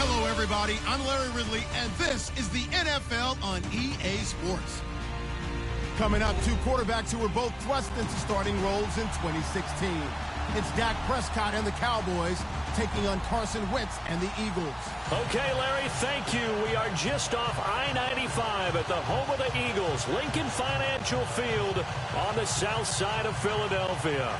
Hello, everybody. I'm Larry Ridley, and this is the NFL on EA Sports. Coming up, two quarterbacks who were both thrust into starting roles in 2016. It's Dak Prescott and the Cowboys taking on Carson Wentz and the Eagles. Okay, Larry, thank you. We are just off I-95 at the home of the Eagles, Lincoln Financial Field on the south side of Philadelphia.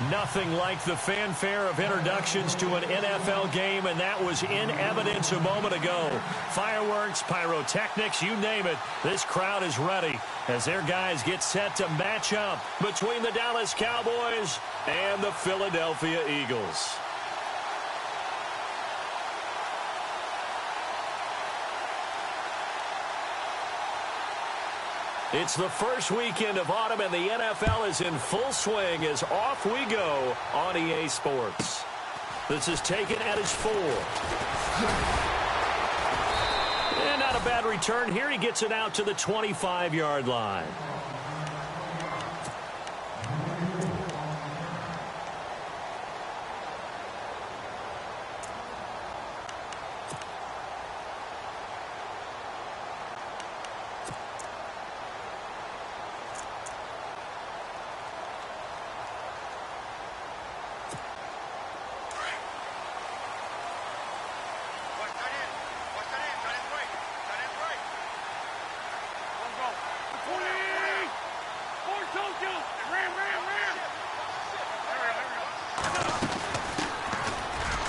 Nothing like the fanfare of introductions to an NFL game, and that was in evidence a moment ago. Fireworks, pyrotechnics, you name it. This crowd is ready as their guys get set to match up between the Dallas Cowboys and the Philadelphia Eagles. It's the first weekend of autumn, and the NFL is in full swing as off we go on EA Sports. This is taken at his 4. And not a bad return here. He gets it out to the 25-yard line.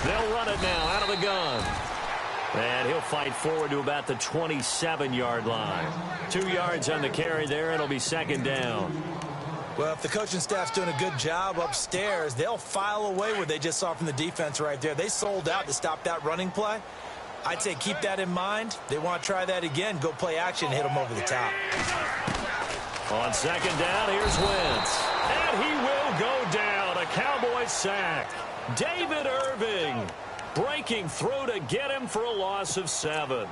They'll run it now out of the gun. And he'll fight forward to about the 27-yard line. 2 yards on the carry there. It'll be second down. Well, if the coaching staff's doing a good job upstairs, they'll file away what they just saw from the defense right there. They sold out to stop that running play. I'd say keep that in mind. They want to try that again. Go play action and hit them over the top. On second down, here's Wentz. And he will go down. A Cowboy sack. David Irving breaking through to get him for a loss of 7.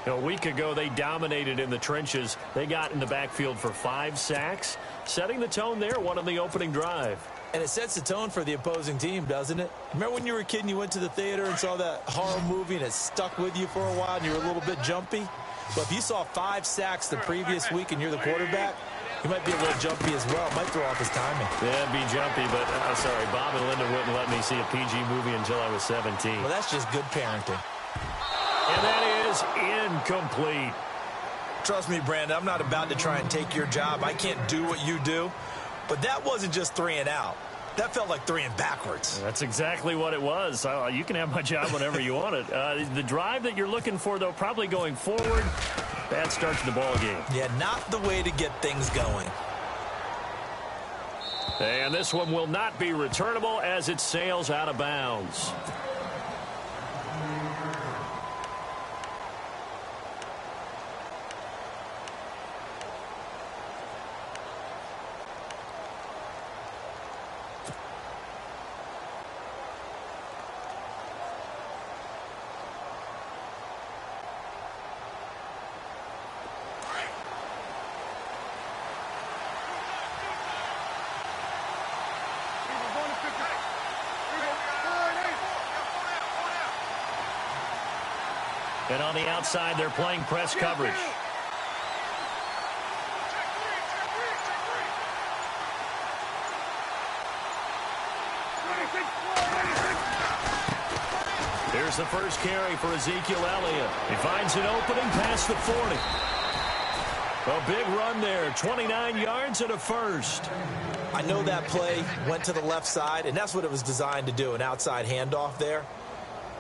A week ago, they dominated in the trenches. They got in the backfield for 5 sacks, setting the tone there, one on the opening drive. And it sets the tone for the opposing team, doesn't it? Remember when you were a kid and you went to the theater and saw that horror movie and it stuck with you for a while and you were a little bit jumpy? Well, if you saw 5 sacks the previous week and you're the quarterback, you might be a little jumpy as well. Might throw off his timing. Yeah, it'd be jumpy, but sorry, Bob and Linda wouldn't let me see a PG movie until I was 17. Well, that's just good parenting. And that is incomplete. Trust me, Brandon, I'm not about to try and take your job. I can't do what you do. But that wasn't just 3 and out. That felt like 3 and backwards. That's exactly what it was. You can have my job whenever you want it. The drive that you're looking for, though, probably going forward. Bad start to the ball game. Yeah, not the way to get things going. And this one will not be returnable as it sails out of bounds. And on the outside, they're playing press coverage. Here's the first carry for Ezekiel Elliott. He finds an opening past the 40. A big run there, 29 yards and a first. I know that play went to the left side, and that's what it was designed to do, an outside handoff there.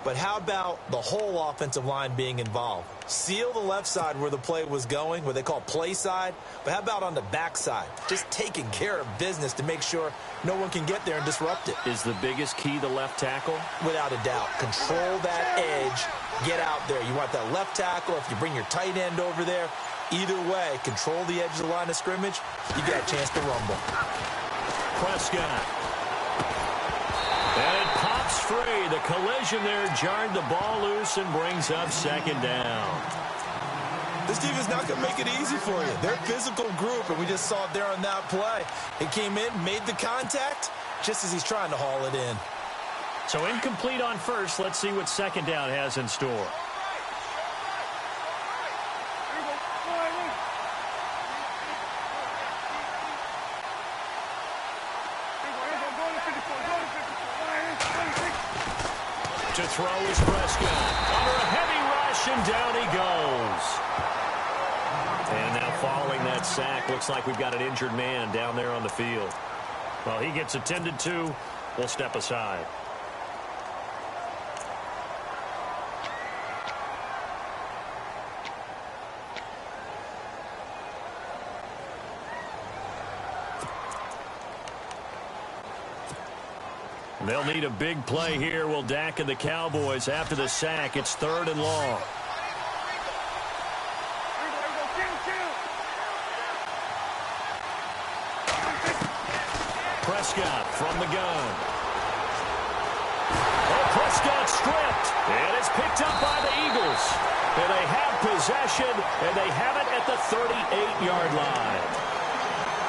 But how about the whole offensive line being involved? Seal the left side where the play was going, what they call play side. But how about on the back side? Just taking care of business to make sure no one can get there and disrupt it. Is the biggest key the left tackle? Without a doubt. Control that edge. Get out there. You want that left tackle. If you bring your tight end over there, either way, control the edge of the line of scrimmage. You got a chance to rumble. Prescott. And it pops free. The collision there jarred the ball loose and brings up second down. This team is not going to make it easy for you. They're a physical group, and we just saw it there on that play. It came in, made the contact, just as he's trying to haul it in. So incomplete on first. Let's see what second down has in store. To throw is Prescott. Under a heavy rush, and down he goes. And now following that sack, looks like we've got an injured man down there on the field. Well, he gets attended to. We'll step aside. They'll need a big play here. Will Dak and the Cowboys after the sack. It's 3rd and long. Prescott from the gun. Oh, Prescott stripped. And it's picked up by the Eagles. And they have possession, and they have it at the 38-yard line.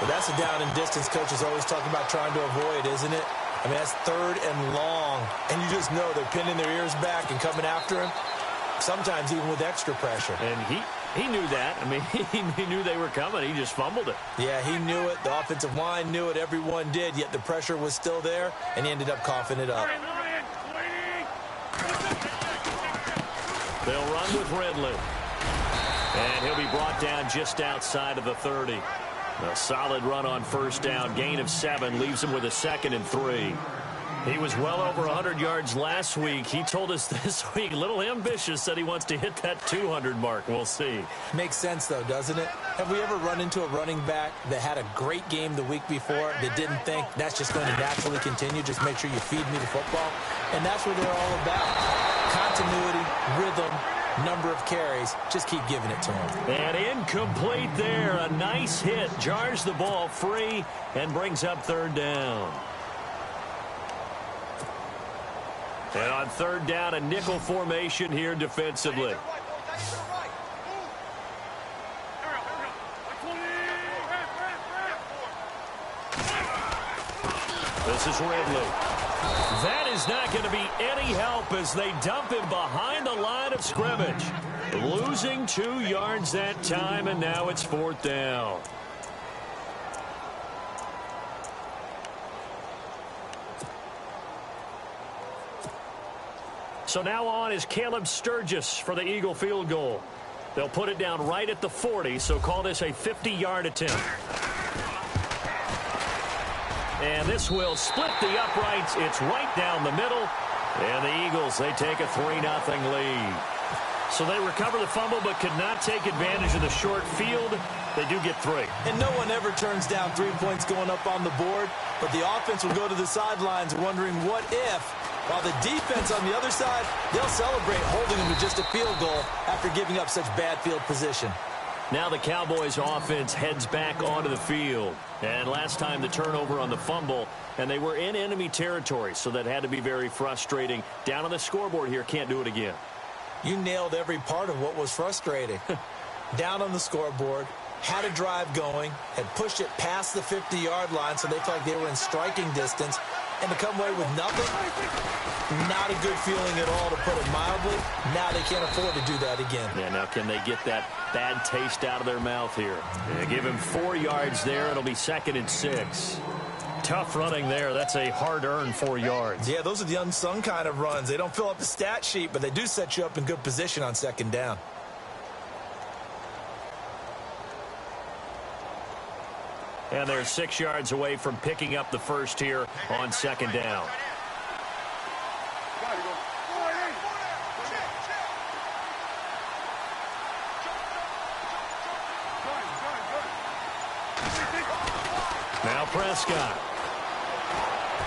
Well, that's a down and distance coach is always talking about trying to avoid, isn't it? I mean, that's 3rd and long, and you just know they're pinning their ears back and coming after him, sometimes even with extra pressure. And he knew that. I mean, he knew they were coming. He just fumbled it. Yeah, he knew it. The offensive line knew it. Everyone did, yet the pressure was still there, and he ended up coughing it up. They'll run with Ridley. And he'll be brought down just outside of the 30. A solid run on first down. Gain of 7 leaves him with a 2nd and 3. He was well over 100 yards last week. He told us this week, a little ambitious, said he wants to hit that 200 mark. We'll see. Makes sense, though, doesn't it? Have we ever run into a running back that had a great game the week before that didn't think that's just going to naturally continue? Just make sure you feed me the football. And that's what they're all about. Continuity, rhythm, number of carries. Just keep giving it to him. And incomplete there. A nice hit. Jars the ball free and brings up 3rd down. And on 3rd down, a nickel formation here defensively. This is Ridley. That is not going to be any help as they dump him behind the line of scrimmage. Losing 2 yards that time, and now it's 4th down. So now on is Caleb Sturgis for the Eagle field goal. They'll put it down right at the 40, so call this a 50-yard attempt. And this will split the uprights. It's right down the middle. And the Eagles, they take a 3-0 lead. So they recover the fumble but could not take advantage of the short field. They do get 3. And no one ever turns down 3 points going up on the board. But the offense will go to the sidelines wondering what if. While the defense on the other side, they'll celebrate holding them to just a field goal after giving up such bad field position. Now the Cowboys offense heads back onto the field. And last time the turnover on the fumble, and they were in enemy territory, so that had to be very frustrating. Down on the scoreboard here, can't do it again. You nailed every part of what was frustrating. Down on the scoreboard, had a drive going, had pushed it past the 50-yard line so they felt like they were in striking distance, and to come away with nothing, not a good feeling at all, to put it mildly. Now they can't afford to do that again. Yeah, now can they get that bad taste out of their mouth here? Yeah, give him 4 yards there. It'll be 2nd and 6. Tough running there. That's a hard-earned 4 yards. Yeah, those are the unsung kind of runs. They don't fill up the stat sheet, but they do set you up in good position on 2nd down. And they're 6 yards away from picking up the first here on 2nd down. Now Prescott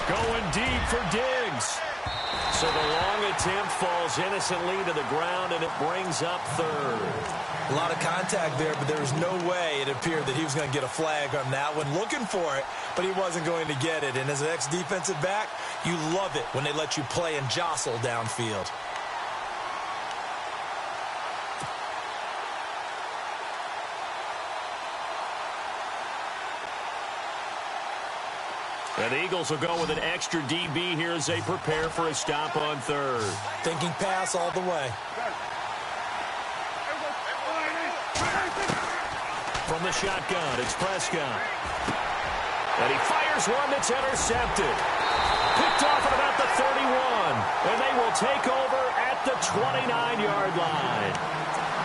going deep for Diggs. So the long attempt falls innocently to the ground, and it brings up 3rd. A lot of contact there, but there was no way it appeared that he was going to get a flag on that one. Looking for it, but he wasn't going to get it. And as an ex-defensive back, you love it when they let you play and jostle downfield. And the Eagles will go with an extra DB here as they prepare for a stop on third. Thinking pass all the way. From the shotgun, it's Prescott. And he fires one that's intercepted. Picked off at about the 31. And they will take over at the 29-yard line.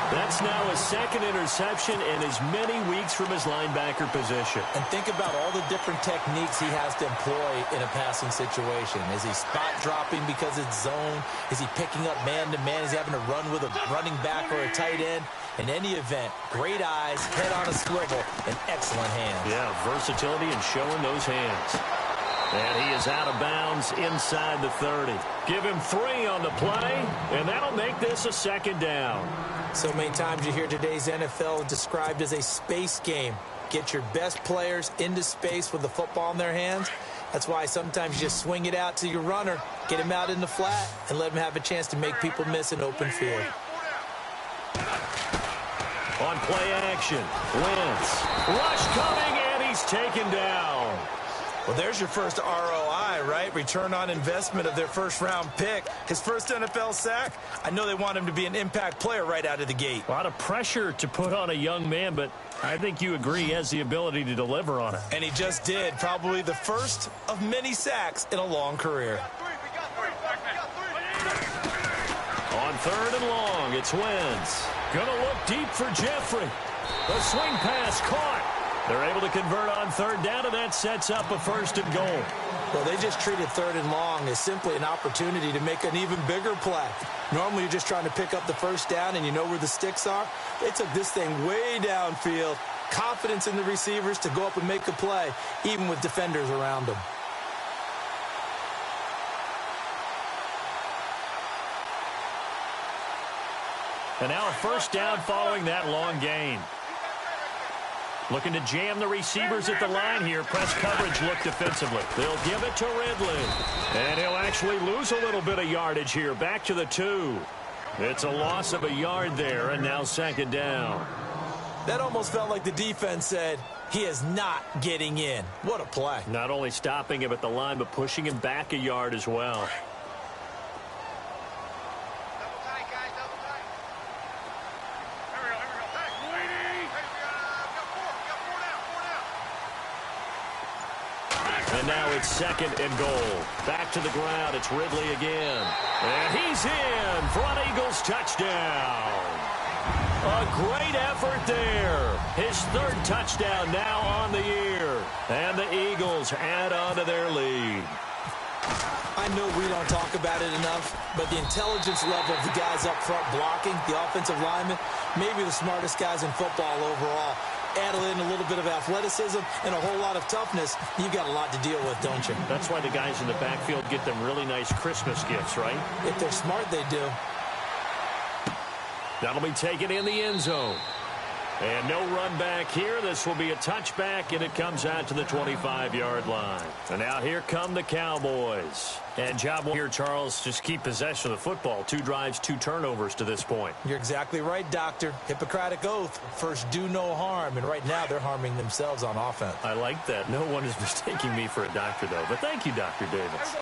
That's now his second interception in as many weeks from his linebacker position. And think about all the different techniques he has to employ in a passing situation. Is he spot dropping because it's zone? Is he picking up man-to-man? Is he having to run with a running back or a tight end? In any event, great eyes, head on a swivel, and excellent hands. Yeah, versatility and showing those hands. And he is out of bounds inside the 30. Give him 3 on the play, and that'll make this a second down. So many times you hear today's NFL described as a space game. Get your best players into space with the football in their hands. That's why sometimes you just swing it out to your runner, get him out in the flat, and let him have a chance to make people miss an open field. On play action, Wentz. Rush coming, and he's taken down. Well, there's your first ROI, right? Return on investment of their first-round pick. His first NFL sack. I know they want him to be an impact player right out of the gate. A lot of pressure to put on a young man, but I think you agree he has the ability to deliver on it. And he just did. Probably the first of many sacks in a long career. On third and long, it's Wentz. Gonna look deep for Jeffrey. The swing pass caught. They're able to convert on third down, and that sets up a first and goal. Well, they just treated third and long as simply an opportunity to make an even bigger play. Normally, you're just trying to pick up the first down, and you know where the sticks are. They took this thing way downfield. Confidence in the receivers to go up and make a play, even with defenders around them. And now a first down following that long gain. Looking to jam the receivers at the line here. Press coverage look defensively. They'll give it to Ridley. And he'll actually lose a little bit of yardage here. Back to the 2. It's a loss of a yard there, and now second down. That almost felt like the defense said, he is not getting in. What a play. Not only stopping him at the line, but pushing him back a yard as well. And now it's second and goal. Back to the ground. It's Ridley again. And he's in for an Eagles touchdown. A great effort there. His third touchdown now on the year. And the Eagles add on to their lead. I know we don't talk about it enough, but the intelligence level of the guys up front blocking, the offensive linemen, maybe the smartest guys in football overall. Add in a little bit of athleticism and a whole lot of toughness, you've got a lot to deal with, don't you? That's why the guys in the backfield get them really nice Christmas gifts, right? If they're smart, they do. That'll be taken in the end zone. And no run back here. This will be a touchback, and it comes out to the 25-yard line. And now here come the Cowboys. And job here, Charles, just keep possession of the football. 2 drives, 2 turnovers to this point. You're exactly right, Doctor. Hippocratic oath. First, do no harm. And right now, they're harming themselves on offense. I like that. No one is mistaking me for a doctor, though. But thank you, Dr. Davis.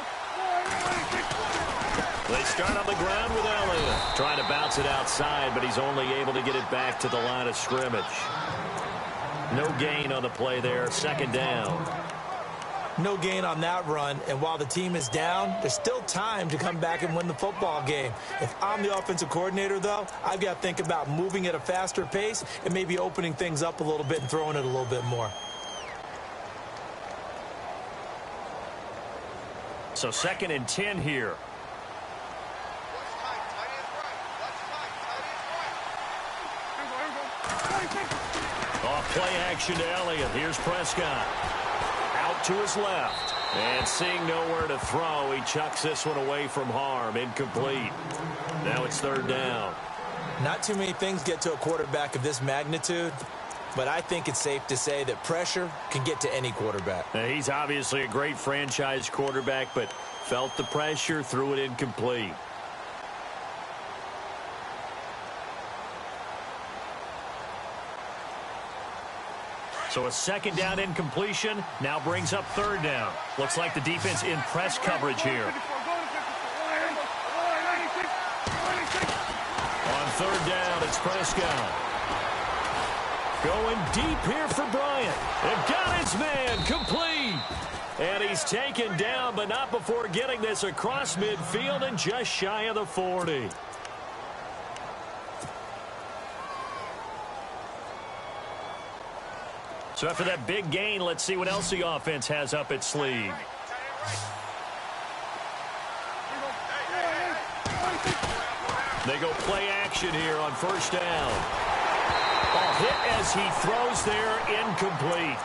They start on the ground with Elliott. Trying to bounce it outside, but he's only able to get it back to the line of scrimmage. No gain on the play there. Second down. No gain on that run, and while the team is down, there's still time to come back and win the football game. If I'm the offensive coordinator, though, I've got to think about moving at a faster pace and maybe opening things up a little bit and throwing it a little bit more. So second and 10 here. Off play action to Elliott. Here's Prescott. Out to his left. And seeing nowhere to throw, he chucks this one away from harm. Incomplete. Now it's third down. Not too many things get to a quarterback of this magnitude, but I think it's safe to say that pressure can get to any quarterback. Now, he's obviously a great franchise quarterback, but felt the pressure, threw it incomplete. So a second down incompletion now brings up third down. Looks like the defense in press coverage here. On third down, it's Prescott. Going deep here for Bryant. It got his man complete. And he's taken down, but not before getting this across midfield and just shy of the 40. So after that big gain, let's see what else the offense has up its sleeve. They go play action here on first down. Ball hit as he throws there, incomplete.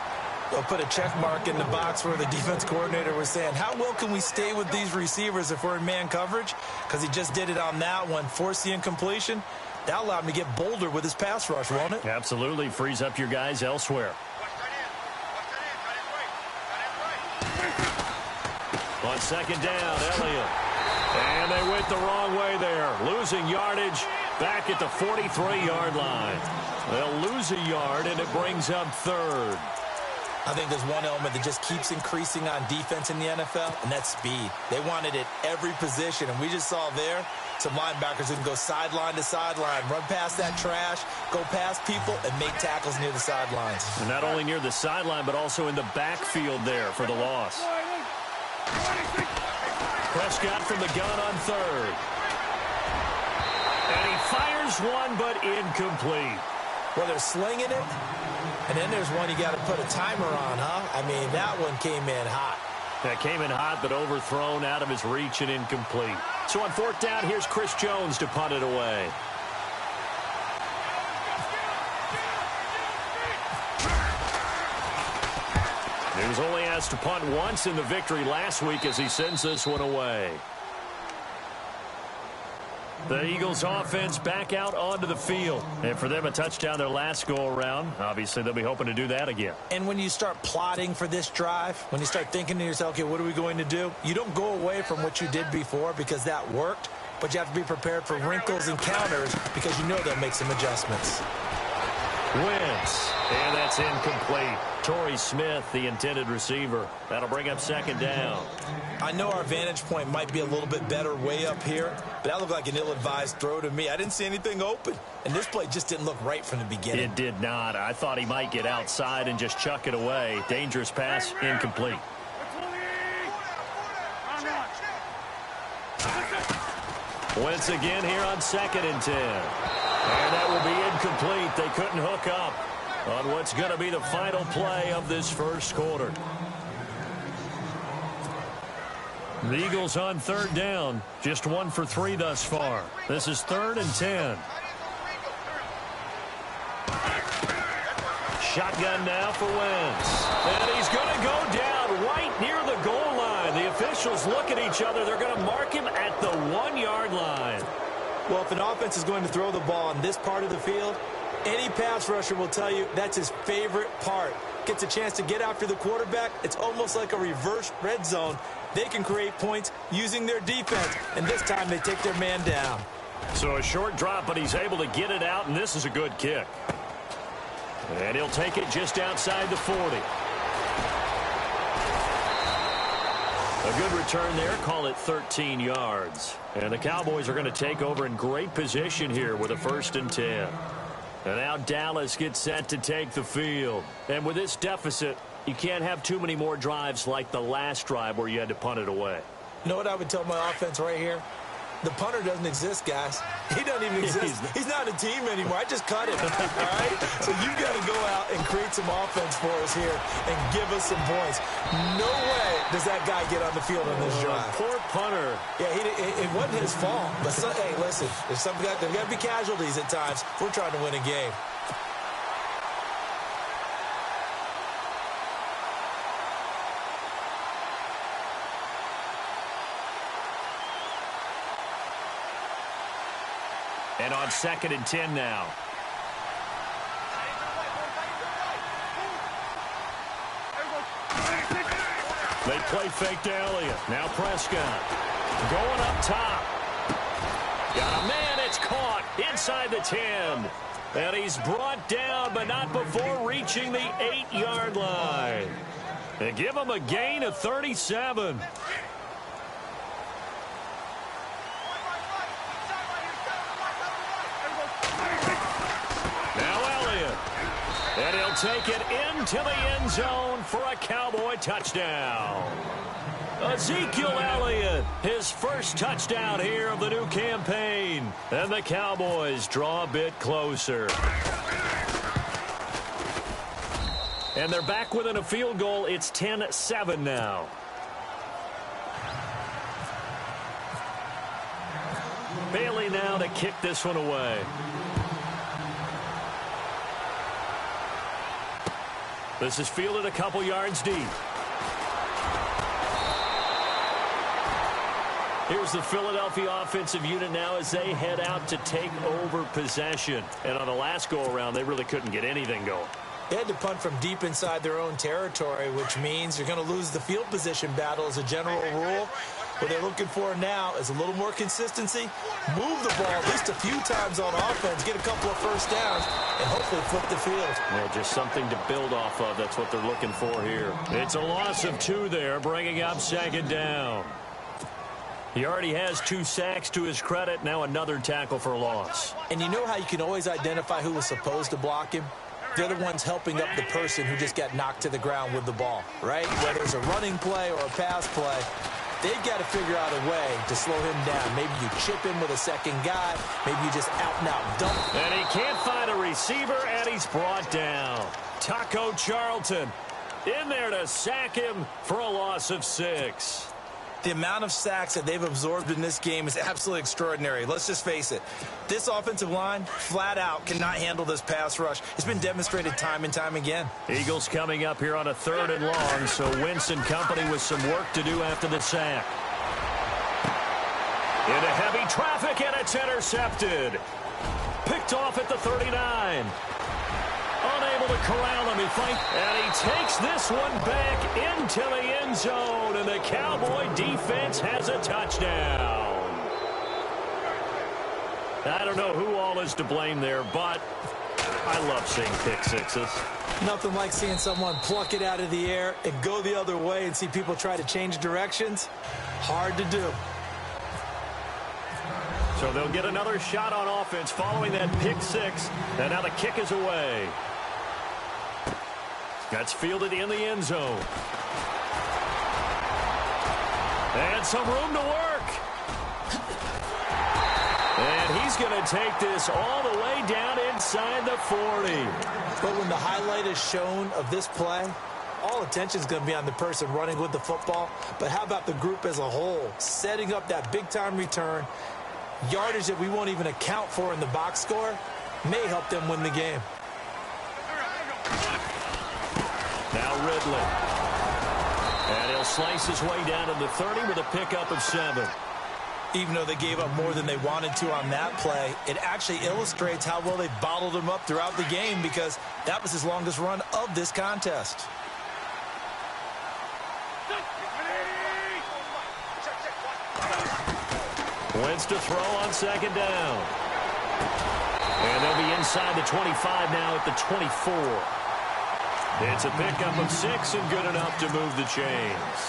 They'll put a check mark in the box where the defense coordinator was saying, how well can we stay with these receivers if we're in man coverage? Because he just did it on that one, forced the incompletion. That allowed him to get bolder with his pass rush, won't it? Absolutely. Frees up your guys elsewhere. On second down, Elliott. And they went the wrong way there. Losing yardage back at the 43-yard line. They'll lose a yard, and it brings up third. I think there's one element that just keeps increasing on defense in the NFL, and that's speed. They want it at every position, and we just saw there some linebackers who can go sideline to sideline, run past that trash, go past people, and make tackles near the sidelines. And not only near the sideline, but also in the backfield there for the loss. Prescott from the gun on third. And he fires one, but incomplete. Well, they're slinging it, and then there's one you got to put a timer on, huh? I mean, that one came in hot. That came in hot, but overthrown, out of his reach, and incomplete. So on fourth down, here's Chris Jones to punt it away. He was only asked to punt once in the victory last week as he sends this one away. The Eagles offense back out onto the field. And for them, a touchdown their last go-around. Obviously, they'll be hoping to do that again. And when you start plotting for this drive, when you start thinking to yourself, okay, what are we going to do? You don't go away from what you did before because that worked, but you have to be prepared for wrinkles and counters because you know they'll make some adjustments. Wentz, and that's incomplete. Torrey Smith, the intended receiver. That'll bring up second down. I know our vantage point might be a little bit better way up here, but that looked like an ill-advised throw to me. I didn't see anything open, and this play just didn't look right from the beginning. It did not. I thought he might get outside and just chuck it away. Dangerous pass, incomplete. Wentz again here on 2nd and 10. And that will be incomplete. They couldn't hook up on what's going to be the final play of this first quarter. The Eagles on third down. Just 1 for 3 thus far. This is 3rd and 10. Shotgun now for Wentz. And he's going to go down right near the goal line. The officials look at each other. They're going to mark him at the 1-yard line. Well, if an offense is going to throw the ball on this part of the field, any pass rusher will tell you that's his favorite part. Gets a chance to get after the quarterback. It's almost like a reverse red zone. They can create points using their defense, and this time they take their man down. So a short drop, but he's able to get it out, and this is a good kick. And he'll take it just outside the 40. A good return there, call it 13 yards. And the Cowboys are going to take over in great position here with a 1st and 10. And now Dallas gets set to take the field. And with this deficit, you can't have too many more drives like the last drive where you had to punt it away. You know what I would tell my offense right here? The punter doesn't exist, guys. He doesn't even exist. He's not a team anymore. I just cut him, all right? So you've got to go out and create some offense for us here and give us some points. No way does that guy get on the field on this drive. Poor punter. Yeah, it wasn't his fault. But, hey, listen, there's got to be casualties at times. We're trying to win a game. And on 2nd and 10 now. They play fake to Elliott. Now Prescott going up top. Got a man. It's caught inside the 10. And he's brought down, but not before reaching the 8-yard line. They give him a gain of 37. And he'll take it into the end zone for a Cowboy touchdown. Ezekiel Elliott, his first touchdown here of the new campaign. And the Cowboys draw a bit closer. And they're back within a field goal. It's 10-7 now. Bailey now to kick this one away. This is fielded a couple yards deep. Here's the Philadelphia offensive unit now as they head out to take over possession. And on the last go-around, they really couldn't get anything going. They had to punt from deep inside their own territory, which means you're going to lose the field position battle as a general rule. What they're looking for now is a little more consistency, move the ball at least a few times on offense, get a couple of first downs, and hopefully flip the field. Yeah, just something to build off of. That's what they're looking for here. It's a loss of 2 there, bringing up second down. He already has 2 sacks to his credit. Now another tackle for loss. And you know how you can always identify who was supposed to block him? They're the ones helping up the person who just got knocked to the ground with the ball, right? Whether it's a running play or a pass play, they've got to figure out a way to slow him down. Maybe you chip him with a second guy. Maybe you just out-and-out dump him. And he can't find a receiver, and he's brought down. Taco Charlton in there to sack him for a loss of 6. The amount of sacks that they've absorbed in this game is absolutely extraordinary. Let's just face it. This offensive line, flat out, cannot handle this pass rush. It's been demonstrated time and time again. Eagles coming up here on a 3rd and long, so Wentz and company with some work to do after the sack. Into heavy traffic, and it's intercepted. Picked off at the 39. Unable to corral him. And he takes this one back into the end zone, and the Cowboy defense has a touchdown. I don't know who all is to blame there, but I love seeing pick sixes. Nothing like seeing someone pluck it out of the air and go the other way and see people try to change directions. Hard to do. So they'll get another shot on offense following that pick 6, and now the kick is away. That's fielded in the end zone. And some room to work. And he's going to take this all the way down inside the 40. But when the highlight is shown of this play, all attention is going to be on the person running with the football. But how about the group as a whole? Setting up that big-time return, yardage that we won't even account for in the box score, may help them win the game. Now Ridley. And he'll slice his way down to the 30 with a pickup of 7. Even though they gave up more than they wanted to on that play, it actually illustrates how well they bottled him up throughout the game, because that was his longest run of this contest. Wentz to throw on second down. And they'll be inside the 25 now at the 24. It's a pickup of 6 and good enough to move the chains.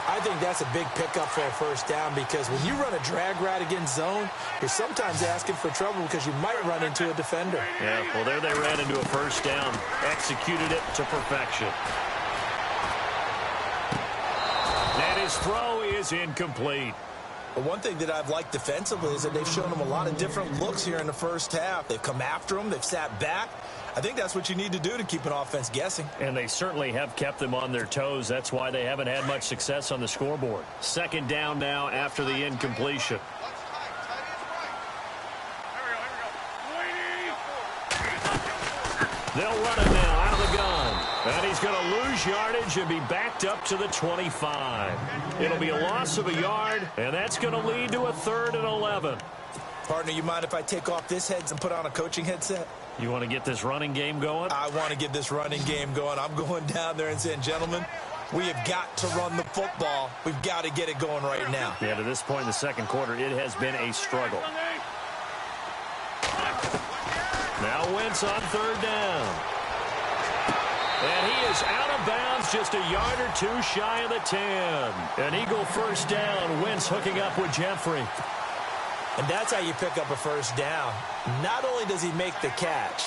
I think that's a big pickup for a first down, because when you run a drag route against zone, you're sometimes asking for trouble because you might run into a defender. Yeah, well, there they ran into a first down, executed it to perfection. And his throw is incomplete. But one thing that I've liked defensively is that they've shown him a lot of different looks here in the first half. They've come after him. They've sat back. I think that's what you need to do to keep an offense guessing. And they certainly have kept them on their toes. That's why they haven't had much success on the scoreboard. Second down now after the incompletion. They'll run it now out of the gun. And he's going to lose yardage and be backed up to the 25. It'll be a loss of a yard, and that's going to lead to a 3rd and 11. Partner, you mind if I take off this head and put on a coaching headset? You want to get this running game going? I want to get this running game going. I'm going down there and saying, gentlemen, we have got to run the football. We've got to get it going right now. Yeah, to this point in the second quarter, it has been a struggle. Now Wentz on third down. And he is out of bounds, just a yard or two shy of the 10. An Eagle first down. Wentz hooking up with Jeffrey. And that's how you pick up a first down. Not only does he make the catch,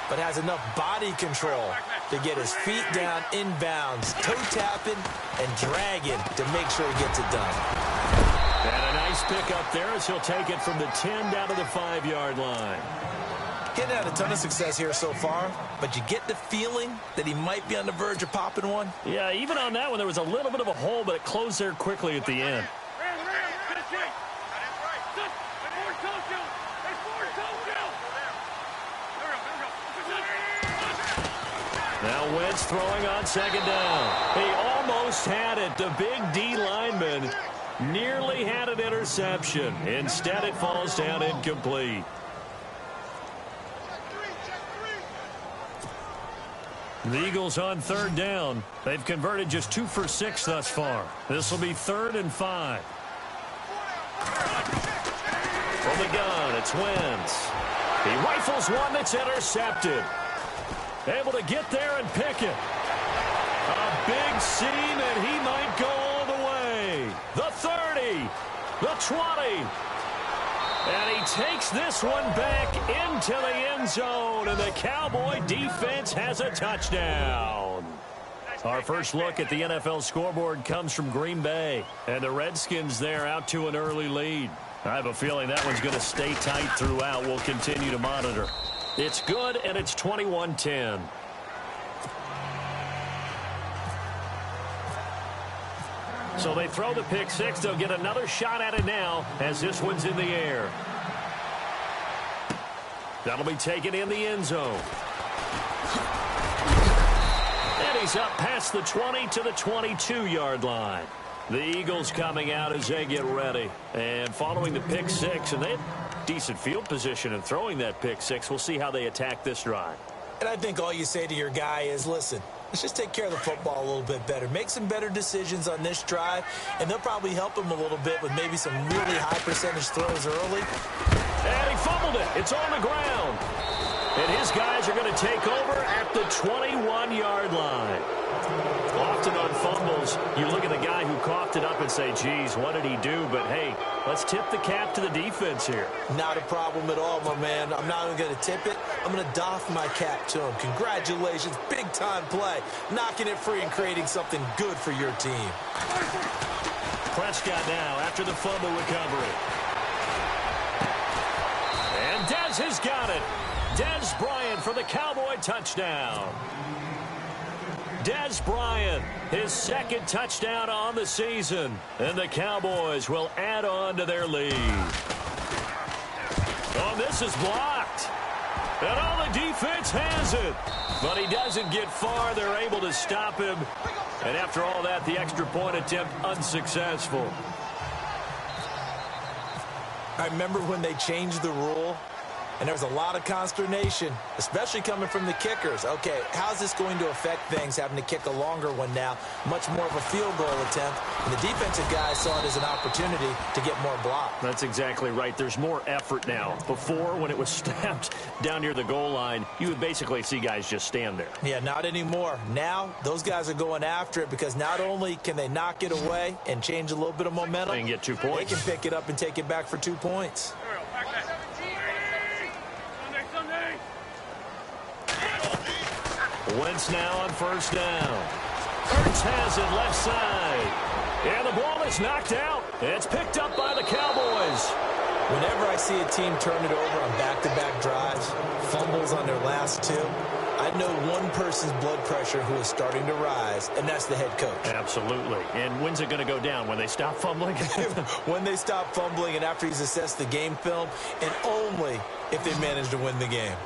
but has enough body control to get his feet down inbounds, toe tapping and dragging to make sure he gets it done. And a nice pick up there as he'll take it from the 10 down to the 5-yard line. Getting had a ton of success here so far, but you get the feeling that he might be on the verge of popping one. Yeah, even on that one, there was a little bit of a hole, but it closed there quickly at the end. Now Wentz throwing on second down. He almost had it. The big D lineman nearly had an interception. Instead, it falls down incomplete. The Eagles on third down. They've converted just 2 for 6 thus far. This will be 3rd and 5. From the gun, it's Wentz. He rifles one that's intercepted. Able to get there and pick it. A big seam, and he might go all the way. The 30, the 20. And he takes this one back into the end zone, and the Cowboy defense has a touchdown. Our first look at the NFL scoreboard comes from Green Bay, and the Redskins there out to an early lead. I have a feeling that one's going to stay tight throughout. We'll continue to monitor. It's good, and it's 21-10. So they throw the pick six. They'll get another shot at it now as this one's in the air. That'll be taken in the end zone. And he's up past the 20 to the 22-yard line. The Eagles coming out as they get ready. And following the pick six, and they have decent field position in throwing that pick six. We'll see how they attack this drive. And I think all you say to your guy is, listen, let's just take care of the football a little bit better. Make some better decisions on this drive, and they'll probably help him a little bit with maybe some really high percentage throws early. And he fumbled it. It's on the ground. And his guys are going to take over at the 21-yard line. Often on fumbles, you look at the guy who coughed it up and say, geez, what did he do? But, hey, let's tip the cap to the defense here. Not a problem at all, my man. I'm not even going to tip it. I'm going to doff my cap to him. Congratulations. Big-time play. Knocking it free and creating something good for your team. Prescott now after the fumble recovery. And Dez has got it. Dez Bryant for the Cowboy touchdown. Dez Bryant, his second touchdown on the season. And the Cowboys will add on to their lead. Oh, this is blocked. And all the defense has it. But he doesn't get far. They're able to stop him. And after all that, the extra point attempt unsuccessful. I remember when they changed the rule, and there was a lot of consternation, especially coming from the kickers. Okay, how's this going to affect things, having to kick a longer one now, much more of a field goal attempt? And the defensive guys saw it as an opportunity to get more block. That's exactly right. There's more effort now. Before, when it was snapped down near the goal line, you would basically see guys just stand there. Yeah, not anymore. Now, those guys are going after it because not only can they knock it away and change a little bit of momentum, and get 2 points. They can pick it up and take it back for 2 points. Wentz now on first down. Ertz has it left side. And the ball is knocked out. It's picked up by the Cowboys. Whenever I see a team turn it over on back-to-back drives, fumbles on their last two, I know one person's blood pressure who is starting to rise, and that's the head coach. Absolutely. And when's it going to go down? When they stop fumbling? When they stop fumbling and after he's assessed the game film, and only if they manage to win the game.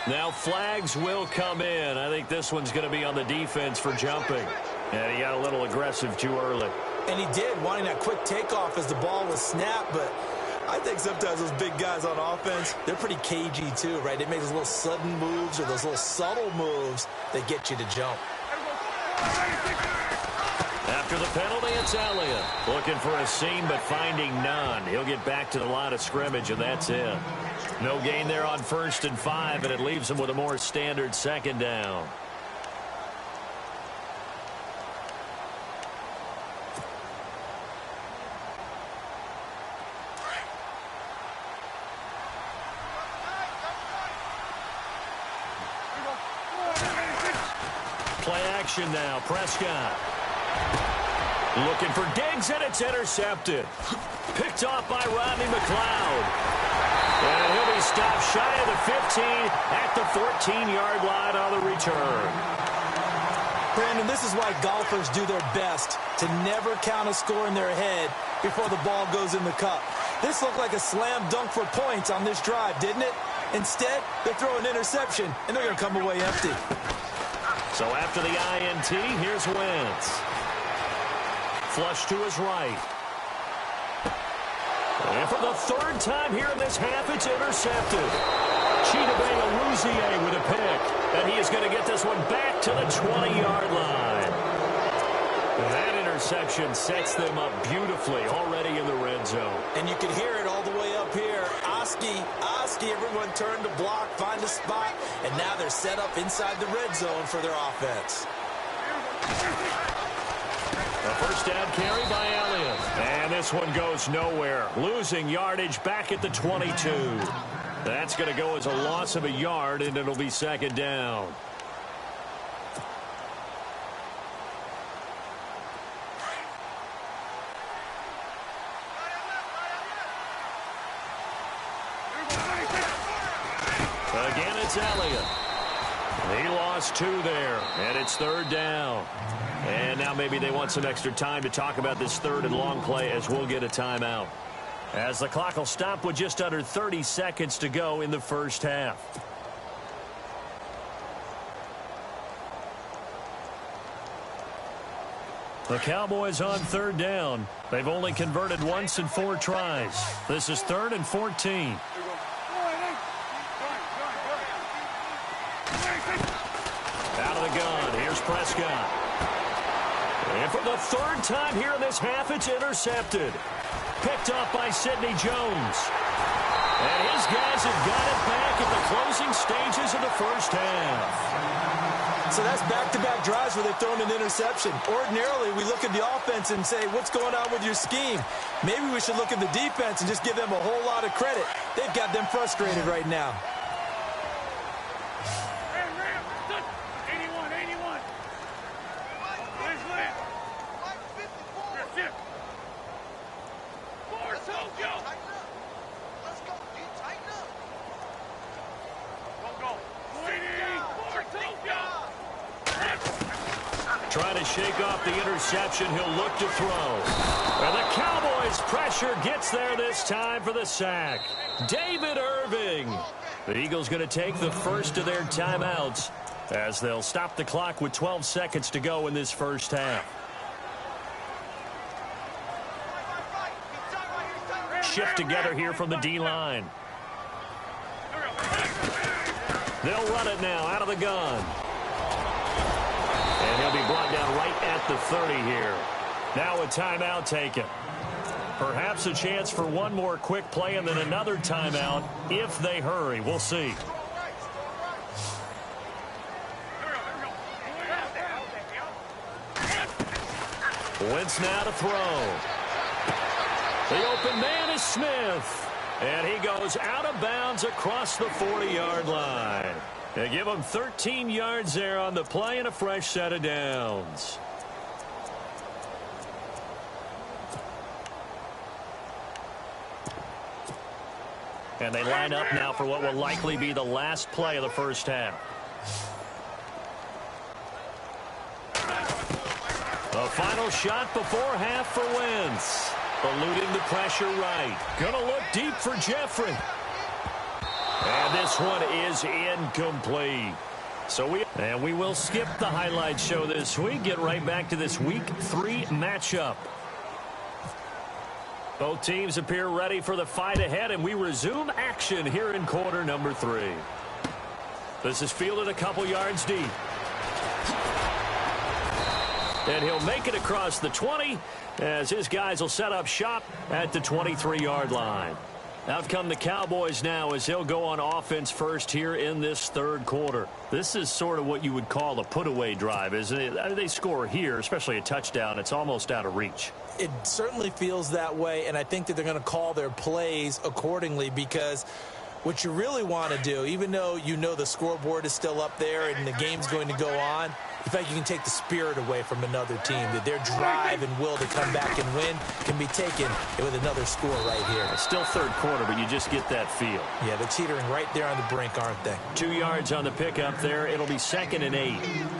Now flags will come in. I think this one's going to be on the defense for jumping. And he got a little aggressive too early. And he did, wanting that quick takeoff as the ball was snapped, but I think sometimes those big guys on offense, they're pretty cagey too, right? They make those little sudden moves or those little subtle moves that get you to jump. After the penalty, it's Elliott. Looking for a seam, but finding none. He'll get back to the line of scrimmage, and that's it. No gain there on 1st and 5, and it leaves him with a more standard 2nd down. Play action now. Prescott. Looking for Diggs, and it's intercepted. Picked off by Rodney McLeod. And he'll be stopped shy of the 15 at the 14-yard line on the return. Brandon, this is why golfers do their best to never count a score in their head before the ball goes in the cup. This looked like a slam dunk for points on this drive, didn't it? Instead, they throw an interception, and they're going to come away empty. So after the INT, here's Wentz. Flush to his right. And for the 3rd time here in this half, it's intercepted. Chidobe with a pick. And he is going to get this one back to the 20-yard line. That interception sets them up beautifully already in the red zone. And you can hear it all the way up here. Oski, everyone turned to block, find a spot, and now they're set up inside the red zone for their offense. A 1st down carry by Elliott. And this one goes nowhere. Losing yardage back at the 22. That's going to go as a loss of a yard, and it'll be 2nd down. Again, it's Elliott. He lost 2 there, and it's 3rd down. And now maybe they want some extra time to talk about this 3rd and long play as we'll get a timeout. As the clock will stop with just under 30 seconds to go in the 1st half. The Cowboys on 3rd down. They've only converted once in 4 tries. This is 3rd and 14. Out of the gun, here's Prescott. And for the 3rd time here in this half, it's intercepted. Picked off by Sidney Jones. And his guys have got it back at the closing stages of the 1st half. So that's back-to-back drives where they've thrown an interception. Ordinarily, we look at the offense and say, what's going on with your scheme? Maybe we should look at the defense and just give them a whole lot of credit. They've got them frustrated right now. Trying to shake off the interception. He'll look to throw. And the Cowboys' pressure gets there this time for the sack. David Irving. The Eagles going to take the first of their timeouts as they'll stop the clock with 12 seconds to go in this 1st half. Shift together here from the D-line. They'll run it now out of the gun. And he'll be brought down right at the 30 here. Now a timeout taken. Perhaps a chance for one more quick play and then another timeout if they hurry. We'll see. Wentz now to throw. The open man is Smith. And he goes out of bounds across the 40-yard line. They give him 13 yards there on the play and a fresh set of downs. And they line up now for what will likely be the last play of the 1st half. The final shot before half for Wentz. Eluding the pressure right. Gonna look deep for Jeffrey. And this one is incomplete. So we will skip the highlight show this week. Get right back to this Week 3 matchup. Both teams appear ready for the fight ahead, and we resume action here in quarter number 3. This is fielded a couple yards deep. And he'll make it across the 20 as his guys will set up shop at the 23-yard line. Out come the Cowboys now as they'll go on offense first here in this third quarter. This is sort of what you would call a put-away drive, isn't it? They score here, especially a touchdown. It's almost out of reach. It certainly feels that way, and I think that they're going to call their plays accordingly because what you really want to do, even though you know the scoreboard is still up there and the game's going to go on, in fact, you can take the spirit away from another team. That their drive and will to come back and win can be taken with another score right here. It's still third quarter, but you just get that feel. Yeah, they're teetering right there on the brink, aren't they? 2 yards on the pickup there. It'll be 2nd and 8.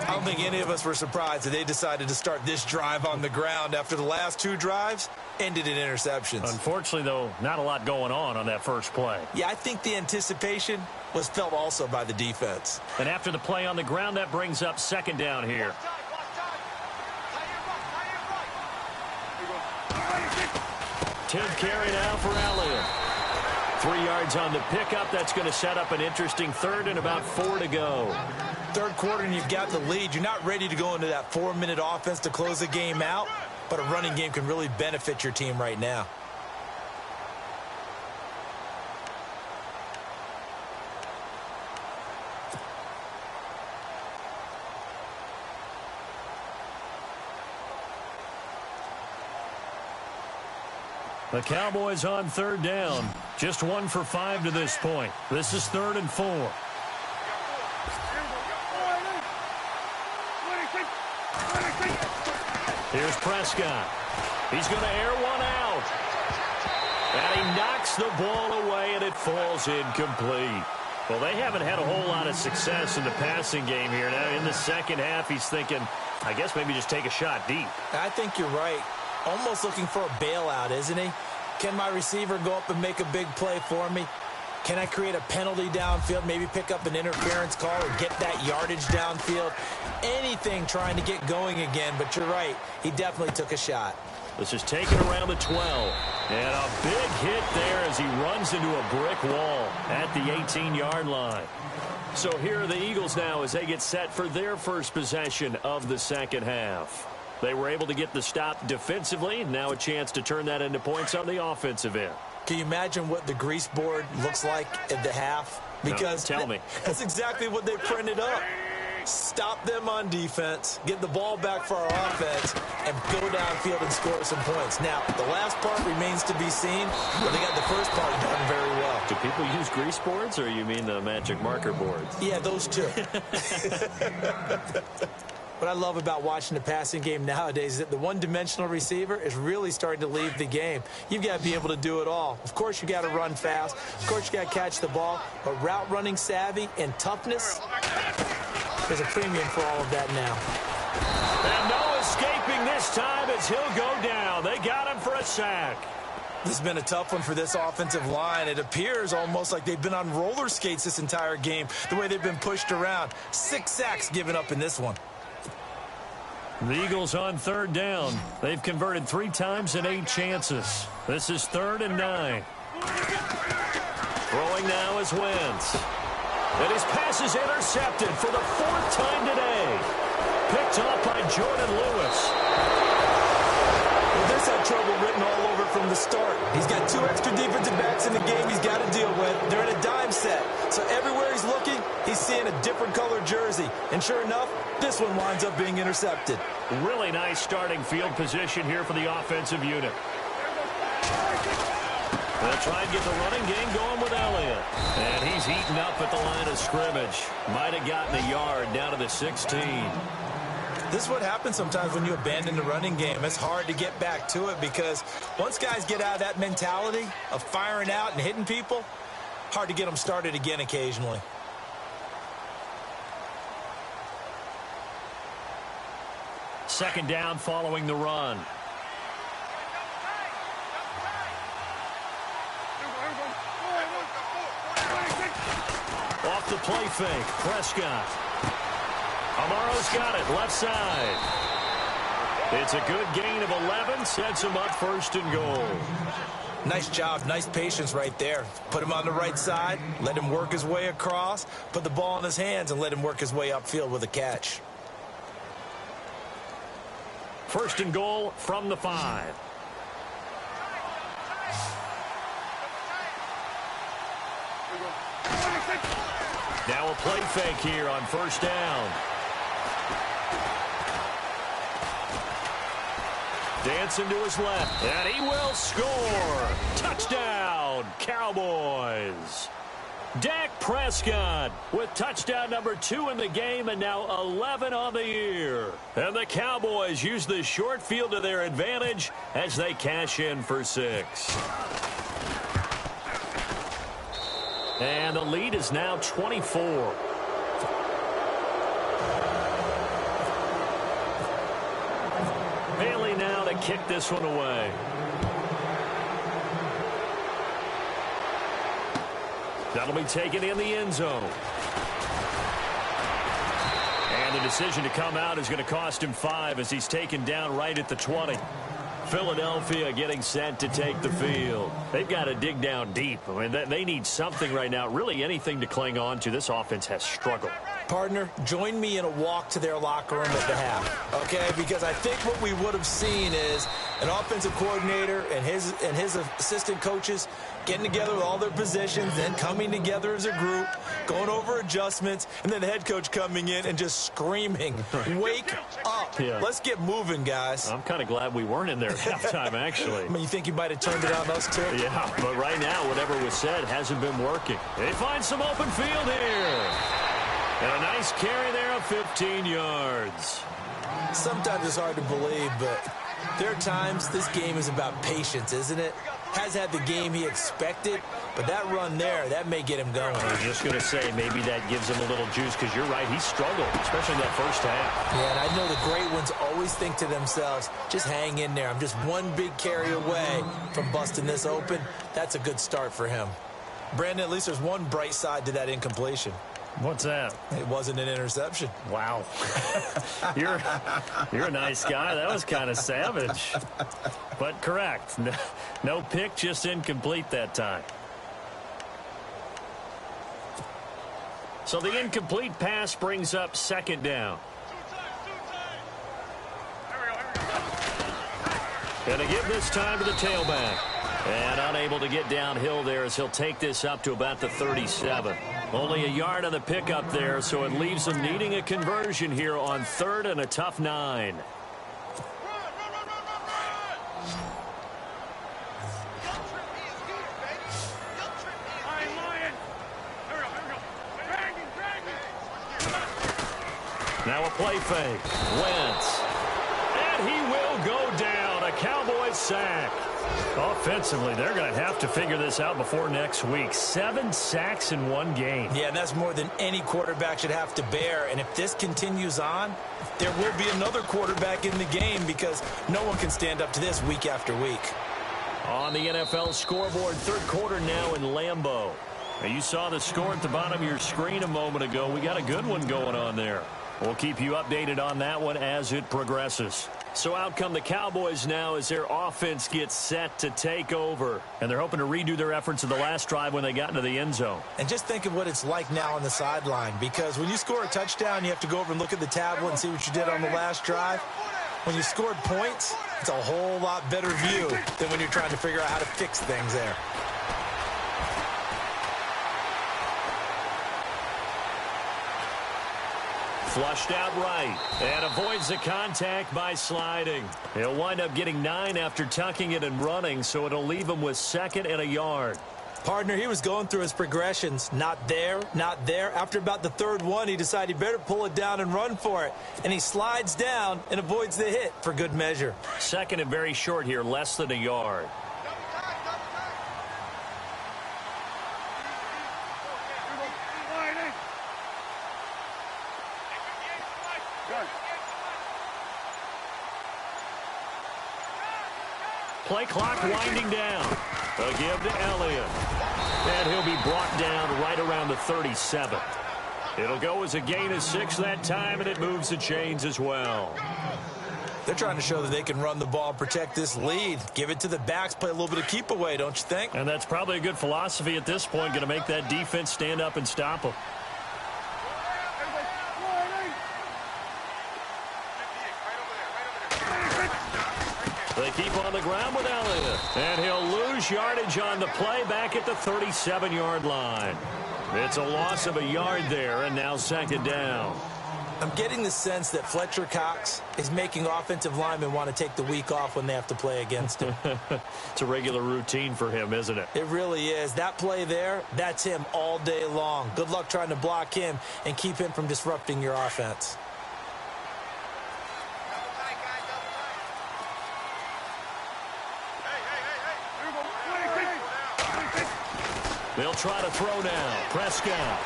I don't think any of us were surprised that they decided to start this drive on the ground after the last 2 drives ended in interceptions. Unfortunately, though, not a lot going on that first play. Yeah, I think the anticipation was felt also by the defense. And after the play on the ground, that brings up 2nd down here. Tim carry now for Elliott. 3 yards on the pickup. That's going to set up an interesting third and about 4 to go. Third quarter and you've got the lead. You're not ready to go into that 4-minute offense to close the game out, but a running game can really benefit your team right now. The Cowboys on 3rd down. Just 1 for 5 to this point. This is 3rd and 4. Here's Prescott. He's going to air one out. And he knocks the ball away, and it falls incomplete. Well, they haven't had a whole lot of success in the passing game here. Now, in the second half, he's thinking, I guess maybe just take a shot deep. I think you're right. Almost looking for a bailout, isn't he? Can my receiver go up and make a big play for me? Can I create a penalty downfield, maybe pick up an interference call or get that yardage downfield? Anything trying to get going again, but you're right. He definitely took a shot. This is taken around the 12. And a big hit there as he runs into a brick wall at the 18-yard line. So here are the Eagles now as they get set for their first possession of the second half. They were able to get the stop defensively. Now a chance to turn that into points on the offensive end. Can you imagine what the grease board looks like at the half? Because no, tell me. That's exactly what they printed up. Stop them on defense, get the ball back for our offense, and go downfield and score some points. Now, the last part remains to be seen, but they got the first part done very well. Do people use grease boards, or you mean the magic marker boards? Yeah, those two. What I love about watching the passing game nowadays is that the one-dimensional receiver is really starting to leave the game. You've got to be able to do it all. Of course, you got to run fast. Of course, you got to catch the ball. But route running savvy and toughness, there's a premium for all of that now. And no escaping this time as he'll go down. They got him for a sack. This has been a tough one for this offensive line. It appears almost like they've been on roller skates this entire game, the way they've been pushed around. 6 sacks given up in this one. The Eagles on 3rd down. They've converted 3 times in 8 chances. This is 3rd and 9. Throwing now is Wentz. And his pass is intercepted for the 4th time today. Picked off by Jordan Lewis. Well, this had trouble written all over from the start. He's got 2 extra defensive backs in the game he's got to deal with. They're in a dime set. So everywhere he's looking, he's seeing a different colored jersey. And sure enough, this one winds up being intercepted. Really nice starting field position here for the offensive unit. They'll try and get the running game going with Elliott. And he's eaten up at the line of scrimmage. Might have gotten a yard down to the 16. This is what happens sometimes when you abandon the running game. It's hard to get back to it because once guys get out of that mentality of firing out and hitting people, hard to get them started again occasionally. Second down following the run. Off the play fake, Prescott. Amaro's got it, left side. It's a good gain of 11, sets him up 1st and goal. Nice job, nice patience right there. Put him on the right side, let him work his way across, put the ball in his hands, and let him work his way upfield with a catch. 1st and goal from the 5. Now a play fake here on 1st down. Dancing to his left, and he will score. Touchdown, Cowboys. Dak Prescott with touchdown number 2 in the game, and now 11 on the year. And the Cowboys use the short field to their advantage as they cash in for 6. And the lead is now 24. Bailey now to kick this one away. That'll be taken in the end zone. And the decision to come out is going to cost him 5 as he's taken down right at the 20. Philadelphia getting set to take the field. They've got to dig down deep. I mean, they need something right now, really anything to cling on to. This offense has struggled. Partner, join me in a walk to their locker room at the half, okay? Because I think what we would have seen is an offensive coordinator and his assistant coaches getting together with all their positions, then coming together as a group, going over adjustments, and then the head coach coming in and just screaming, wake up. Yeah. Let's get moving, guys. I'm kind of glad we weren't in there at halftime, actually. I mean, you think you might have turned it on us, too? Yeah, but right now, whatever was said hasn't been working. They find some open field here. And a nice carry there of 15 yards. Sometimes it's hard to believe, but there are times this game is about patience, isn't it? Has had the game he expected, but that run there, that may get him going. I was just going to say, maybe that gives him a little juice, because you're right, he struggled, especially in that first half. Yeah, and I know the great ones always think to themselves, just hang in there. I'm just one big carry away from busting this open. That's a good start for him. Brandon, at least there's one bright side to that incompletion. What's that? It wasn't an interception. Wow. You're a nice guy. That was kind of savage. But correct. No pick, just incomplete that time. So the incomplete pass brings up 2nd down. Gonna give this time to the tailback. And unable to get downhill there as he'll take this up to about the 37. Only a yard on the pickup there, so it leaves them needing a conversion here on 3rd and a tough 9. Now a play fake. Wentz. And he will go down. A Cowboys sack. Offensively, they're going to have to figure this out before next week. 7 sacks in one game. Yeah, and that's more than any quarterback should have to bear. And if this continues on, there will be another quarterback in the game because no one can stand up to this week after week. On the NFL scoreboard, 3rd quarter now in Lambeau. Now, you saw the score at the bottom of your screen a moment ago. We got a good one going on there. We'll keep you updated on that one as it progresses. So out come the Cowboys now as their offense gets set to take over. And they're hoping to redo their efforts of the last drive when they got into the end zone. And just think of what it's like now on the sideline, because when you score a touchdown, you have to go over and look at the tablet and see what you did on the last drive. When you scored points, it's a whole lot better view than when you're trying to figure out how to fix things there. Flushed out right and avoids the contact by sliding. He'll wind up getting 9 after tucking it and running, so it'll leave him with 2nd and a yard. Partner, he was going through his progressions. Not there, not there. After about the 3rd one, he decided he better pull it down and run for it. And he slides down and avoids the hit for good measure. 2nd and very short here, less than a yard. Play clock winding down. A give to Elliott. And he'll be brought down right around the 37. It'll go as a gain of 6 that time, and it moves the chains as well. They're trying to show that they can run the ball and protect this lead. Give it to the backs, play a little bit of keep away, don't you think? And that's probably a good philosophy at this point, going to make that defense stand up and stop them. They keep on the ground with Elliott. And he'll lose yardage on the play back at the 37-yard line. It's a loss of a yard there, and now second down. I'm getting the sense that Fletcher Cox is making offensive linemen want to take the week off when they have to play against him. It's a regular routine for him, isn't it? It really is. That play there, that's him all day long. Good luck trying to block him and keep him from disrupting your offense. They'll try to throw now. Prescott.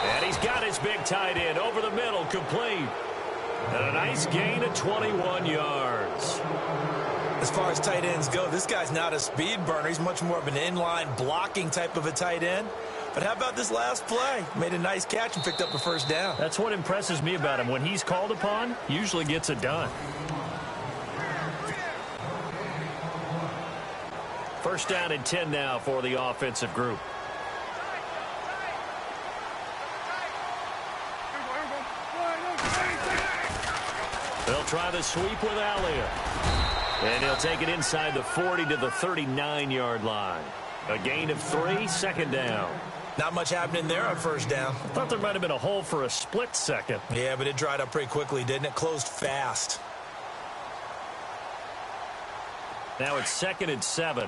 And he's got his big tight end over the middle, complete. And a nice gain of 21 yards. As far as tight ends go, this guy's not a speed burner. He's much more of an inline blocking type of a tight end. But how about this last play? Made a nice catch and picked up a first down. That's what impresses me about him. When he's called upon, usually gets it done. First down and 10 now for the offensive group. They'll try the sweep with Elliott. And he'll take it inside the 40 to the 39-yard line. A gain of 3, second down. Not much happening there on first down. I thought there might have been a hole for a split second. Yeah, but it dried up pretty quickly, didn't it? Closed fast. Now it's second and 7.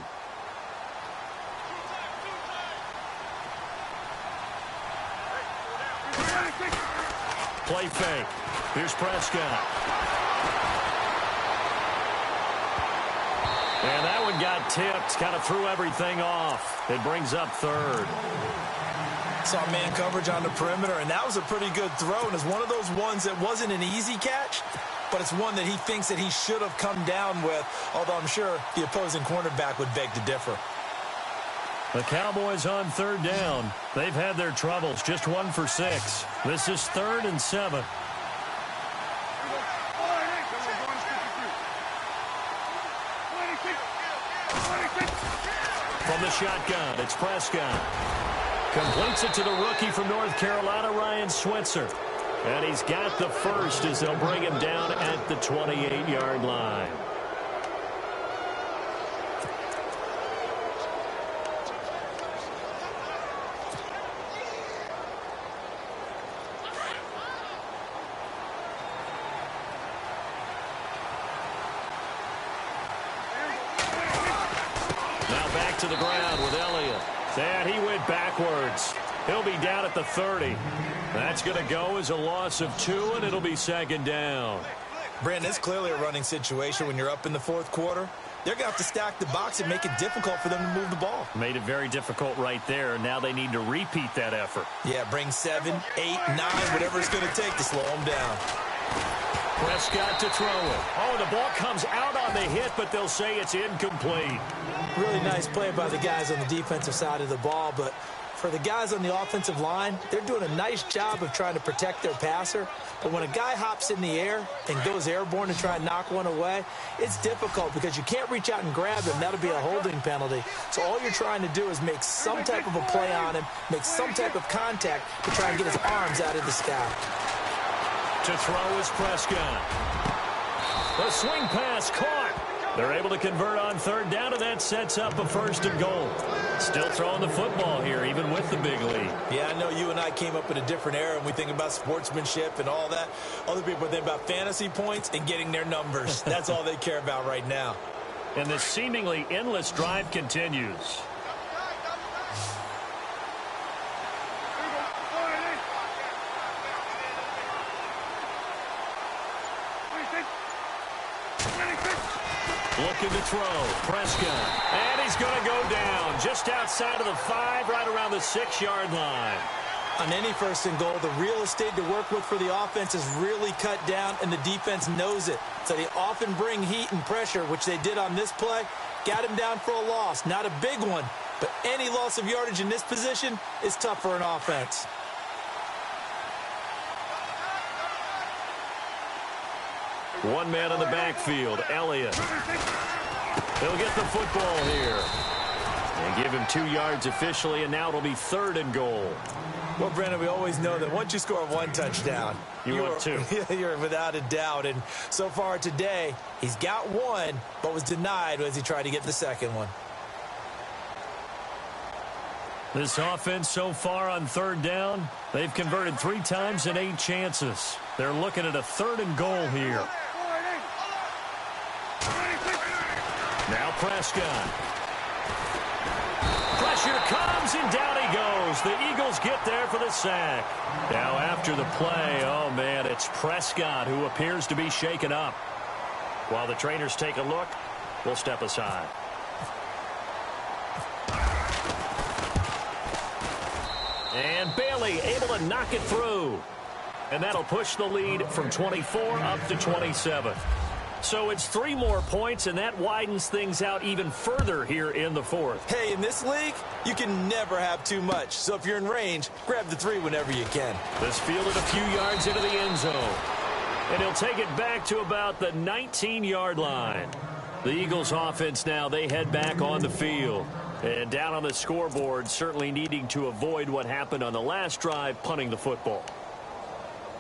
Play fake. Here's Prescott. And that one got tipped. Kind of threw everything off. It brings up third. Saw man coverage on the perimeter, and that was a pretty good throw. And it's one of those ones that wasn't an easy catch, but it's one that he thinks that he should have come down with, although I'm sure the opposing cornerback would beg to differ. The Cowboys on third down. They've had their troubles. Just 1 for 6. This is third and 7. From the shotgun, it's Prescott. Completes it to the rookie from North Carolina, Ryan Switzer. And he's got the first as they'll bring him down at the 28-yard line. To the ground with Elliott. And he went backwards. He'll be down at the 30. That's going to go as a loss of 2, and it'll be second down. Brandon, it's clearly a running situation when you're up in the fourth quarter. They're going to have to stack the box and make it difficult for them to move the ball. Made it very difficult right there. Now they need to repeat that effort. Yeah, bring 7, 8, 9, whatever it's going to take to slow them down. Prescott to throw it. Oh, the ball comes out on the hit, but they'll say it's incomplete. Really nice play by the guys on the defensive side of the ball, but for the guys on the offensive line, they're doing a nice job of trying to protect their passer. But when a guy hops in the air and goes airborne to try and knock one away, it's difficult because you can't reach out and grab him. That'll be a holding penalty. So all you're trying to do is make some type of a play on him, make some type of contact to try and get his arms out of the sky. To throw is Prescott. The swing pass caught. They're able to convert on third down, and that sets up a first and goal. Still throwing the football here, even with the big lead. Yeah, I know you and I came up in a different era, and we think about sportsmanship and all that. Other people think about fantasy points and getting their numbers. That's all they care about right now. And the seemingly endless drive continues. Looking to throw. Prescott. And he's going to go down just outside of the 5, right around the 6-yard line. On any first and goal, the real estate to work with for the offense is really cut down, and the defense knows it. So they often bring heat and pressure, which they did on this play. Got him down for a loss. Not a big one, but any loss of yardage in this position is tough for an offense. One man in the backfield, Elliott. He'll get the football here. And give him 2 yards officially, and now it'll be 3rd and goal. Well, Brandon, we always know that once you score 1 touchdown, you want 2. You're without a doubt. And so far today, he's got 1, but was denied as he tried to get the second one. This offense so far on 3rd down, they've converted 3 times in 8 chances. They're looking at a 3rd and goal here. Now Prescott. Pressure comes, and down he goes. The Eagles get there for the sack. Now after the play, oh man, it's Prescott who appears to be shaken up. While the trainers take a look, we'll step aside. And Bailey able to knock it through. And that'll push the lead from 24 up to 27. So it's 3 more points, and that widens things out even further here in the 4th. Hey, in this league, you can never have too much. So if you're in range, grab the 3 whenever you can. This fielded a few yards into the end zone. And he'll take it back to about the 19-yard line. The Eagles offense now, they head back on the field. And down on the scoreboard, certainly needing to avoid what happened on the last drive, punting the football.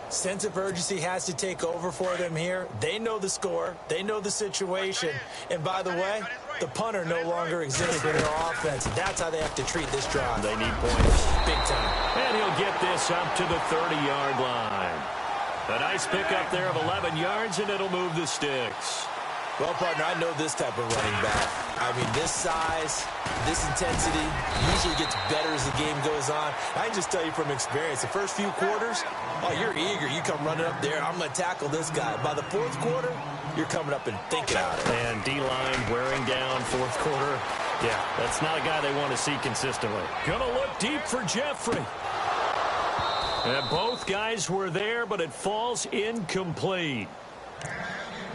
Sense of urgency has to take over for them here. They know the score. They know the situation. And by the way, the punter no longer exists in their offense. That's how they have to treat this drive. They need points. Big time. And he'll get this up to the 30-yard line. A nice pickup there of 11 yards, and it'll move the sticks. Well, partner, I know this type of running back. I mean, this size, this intensity usually gets better as the game goes on. I can just tell you from experience, the first few quarters, oh, you're eager. You come running up there, I'm going to tackle this guy. By the 4th quarter, you're coming up and thinking about it. And D-line wearing down 4th quarter. Yeah, that's not a guy they want to see consistently. Going to look deep for Jeffrey. And both guys were there, but it falls incomplete.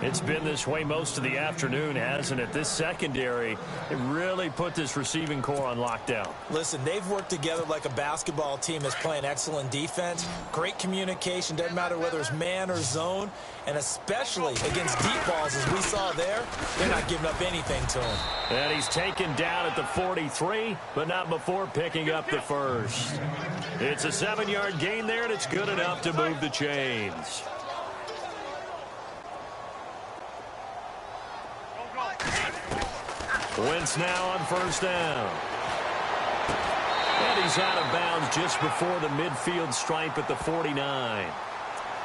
It's been this way most of the afternoon, hasn't it? This secondary, it really put this receiving core on lockdown. Listen, they've worked together like a basketball team that's playing excellent defense. Great communication, doesn't matter whether it's man or zone. And especially against deep balls, as we saw there, they're not giving up anything to him. And he's taken down at the 43, but not before picking up the first. It's a 7-yard gain there, and it's good enough to move the chains. Wentz now on 1st down. And he's out of bounds just before the midfield stripe at the 49.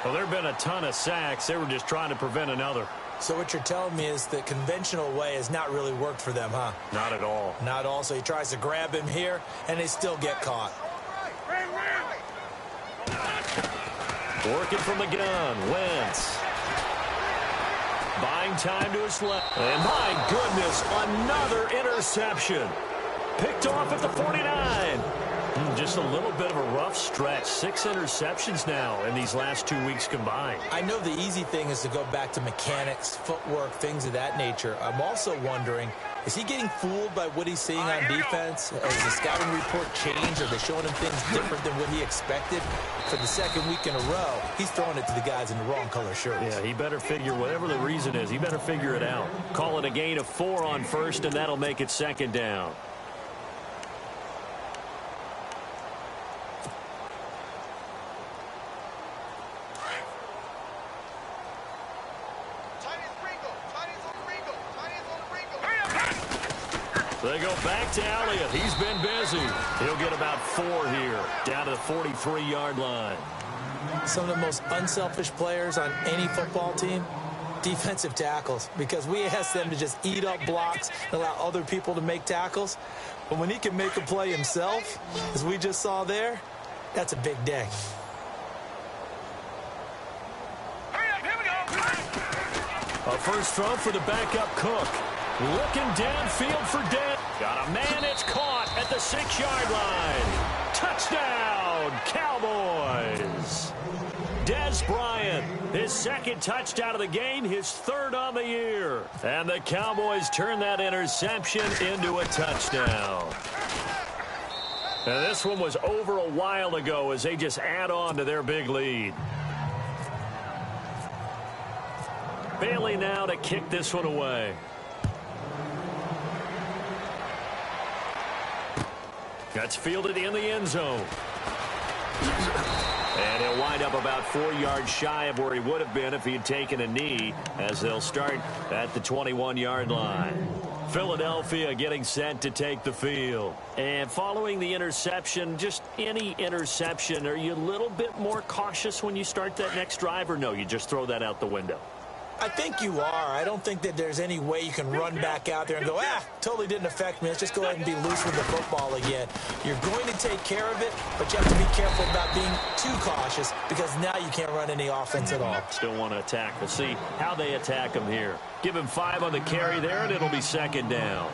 Well, there have been a ton of sacks. They were just trying to prevent another. So what you're telling me is the conventional way has not really worked for them, huh? Not at all. Not at all. So he tries to grab him here, and they still get caught. Working from the gun, Wentz. Buying time to his left. And my goodness, another interception. Picked off at the 49. Just a little bit of a rough stretch. 6 interceptions now in these last 2 weeks combined. I know the easy thing is to go back to mechanics, footwork, things of that nature. I'm also wondering, is he getting fooled by what he's seeing on defense? Has the scouting report changed? Are they showing him things different than what he expected? For the 2nd week in a row, he's throwing it to the guys in the wrong color shirts. Yeah, he better figure, whatever the reason is, he better figure it out. Call it a gain of 4 on 1st, and that'll make it 2nd down. They go back to Elliott. He's been busy. He'll get about 4 here, down to the 43-yard line. Some of the most unselfish players on any football team, defensive tackles, because we ask them to just eat up blocks and allow other people to make tackles. But when he can make a play himself, as we just saw there, that's a big day. A first throw for the backup Cook. Looking downfield for Dan. Got a man, it's caught at the 6-yard line. Touchdown, Cowboys. Des Bryant, his 2nd touchdown of the game, his 3rd on the year. And the Cowboys turn that interception into a touchdown. And this one was over a while ago as they just add on to their big lead. Bailey now to kick this one away. That's fielded in the end zone. And he'll wind up about 4 yards shy of where he would have been if he had taken a knee, as they'll start at the 21-yard line. Philadelphia getting set to take the field. And following the interception, just any interception, are you a little bit more cautious when you start that next drive, or no, you just throw that out the window? I think you are. I don't think that there's any way you can run back out there and go, totally didn't affect me. Let's just go ahead and be loose with the football again. You're going to take care of it, but you have to be careful about being too cautious, because now you can't run any offense at all. Still want to attack. We'll see how they attack him here. Give him 5 on the carry there, and it'll be second down.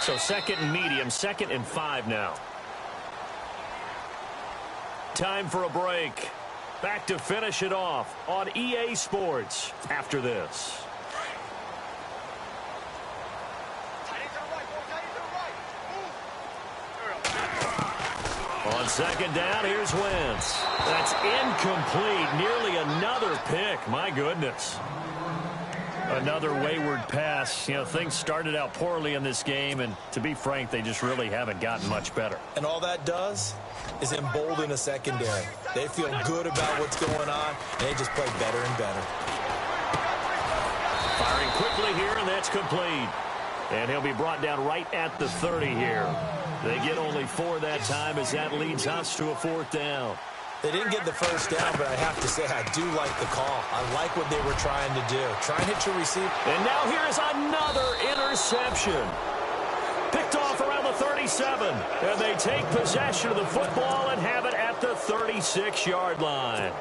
So second and medium, 2nd and 5 now. Time for a break. Back to finish it off on EA Sports after this. On second down, here's Wentz. That's incomplete. Nearly another pick. My goodness. Another wayward pass. You know, things started out poorly in this game, and to be frank, they just really haven't gotten much better. And all that does is embolden a secondary. They feel good about what's going on, and they just play better and better. Firing quickly here, and that's complete. And he'll be brought down right at the 30 here. They get only 4 that time, as that leads us to a 4th down. They didn't get the first down, but I have to say I do like the call. I like what they were trying to do. Try and hit your receiver. And now here's another interception. Picked off around the 37. And they take possession of the football and have it at the 36-yard line.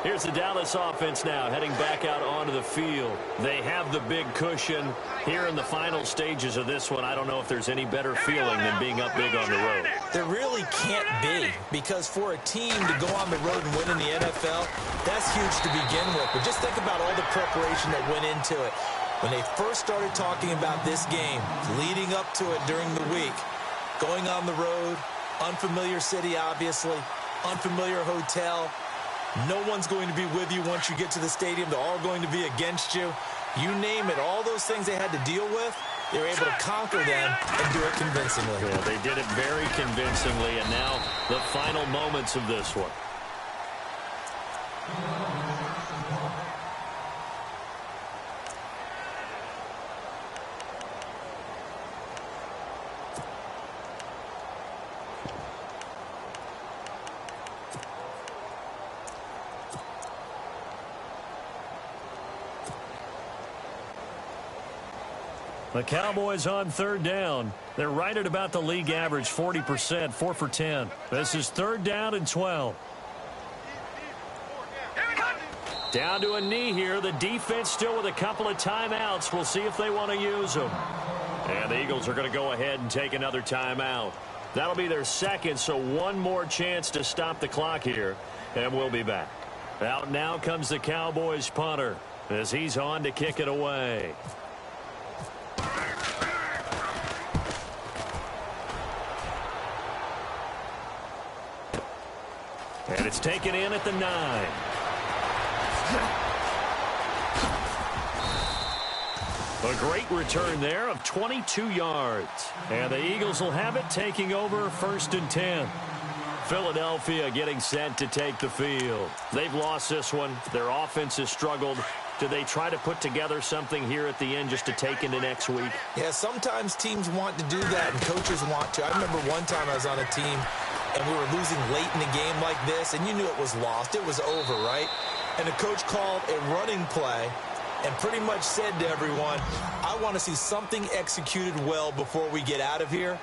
Here's the Dallas offense now heading back out onto the field. They have the big cushion here in the final stages of this one. I don't know if there's any better feeling than being up big on the road. There really can't be, because for a team to go on the road and win in the NFL, that's huge to begin with. But just think about all the preparation that went into it. When they first started talking about this game, leading up to it during the week, going on the road, unfamiliar city, obviously, unfamiliar hotel. No one's going to be with you once you get to the stadium. They're all going to be against you. You name it, all those things they had to deal with, they were able to conquer them and do it convincingly. Yeah, they did it very convincingly, and now the final moments of this one. The Cowboys on 3rd down. They're right at about the league average, 40%, 4 for 10. This is 3rd down and 12. Down to a knee here. The defense still with a couple of timeouts. We'll see if they want to use them. And the Eagles are going to go ahead and take another timeout. That'll be their 2nd, so one more chance to stop the clock here. And we'll be back. Out now comes the Cowboys punter as he's on to kick it away. And it's taken in at the 9. A great return there of 22 yards. And the Eagles will have it, taking over 1st and 10. Philadelphia getting set to take the field. They've lost this one. Their offense has struggled. Do they try to put together something here at the end just to take into next week? Yeah, sometimes teams want to do that and coaches want to. I remember one time I was on a team and we were losing late in a game like this, and you knew it was lost. It was over, right? And the coach called a running play and pretty much said to everyone, I want to see something executed well before we get out of here.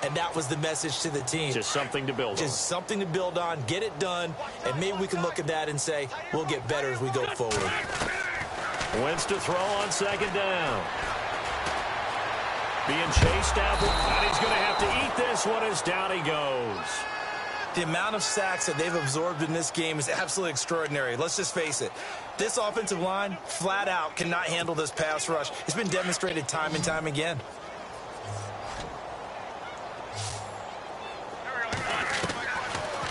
And that was the message to the team. Just something to build on. Just something to build on, get it done, and maybe we can look at that and say, we'll get better as we go forward. Wentz to throw on 2nd down. Being chased out, and he's going to have to eat this one as down he goes. The amount of sacks that they've absorbed in this game is absolutely extraordinary. Let's just face it. This offensive line, flat out, cannot handle this pass rush. It's been demonstrated time and time again.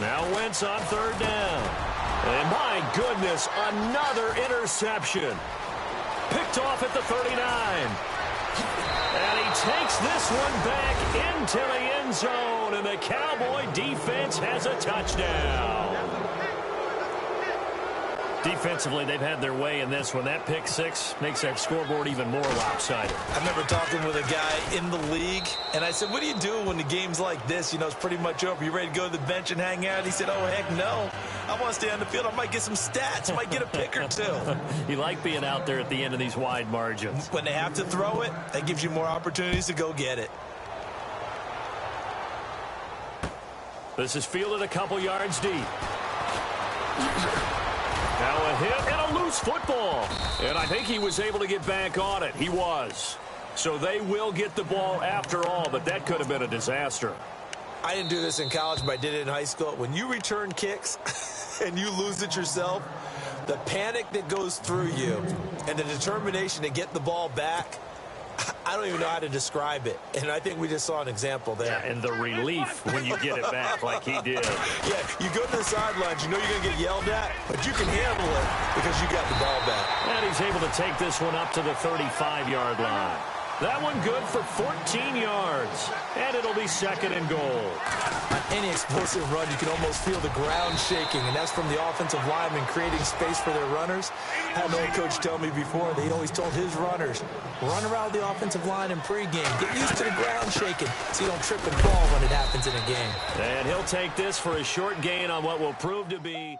Now Wentz on third down. And my goodness, another interception. Picked off at the 39. And he takes this one back into the end zone. And the Cowboy defense has a touchdown. Defensively, they've had their way in this one. That pick six makes that scoreboard even more lopsided. I remember talking with a guy in the league, and I said, what do you do when the game's like this? You know, it's pretty much over. You ready to go to the bench and hang out? He said, oh, heck no. I want to stay on the field. I might get some stats. I might get a pick or two. You like being out there at the end of these wide margins. When they have to throw it, that gives you more opportunities to go get it. This is fielded a couple yards deep. Now a hit and a loose football. And I think he was able to get back on it. He was. So they will get the ball after all, but that could have been a disaster. I didn't do this in college, but I did it in high school. When you return kicks and you lose it yourself, the panic that goes through you and the determination to get the ball back, I don't even know how to describe it. And I think we just saw an example there. Yeah, and the relief when you get it back like he did. Yeah, you go to the sidelines, you know you're going to get yelled at, but you can handle it because you got the ball back. And he's able to take this one up to the 35-yard line. That one good for 14 yards. And it'll be second and goal. On any explosive run, you can almost feel the ground shaking, and that's from the offensive linemen creating space for their runners. I had an old coach tell me before, he'd always told his runners, run around the offensive line in pregame. Get used to the ground shaking so you don't trip and fall when it happens in a game. And he'll take this for a short gain on what will prove to be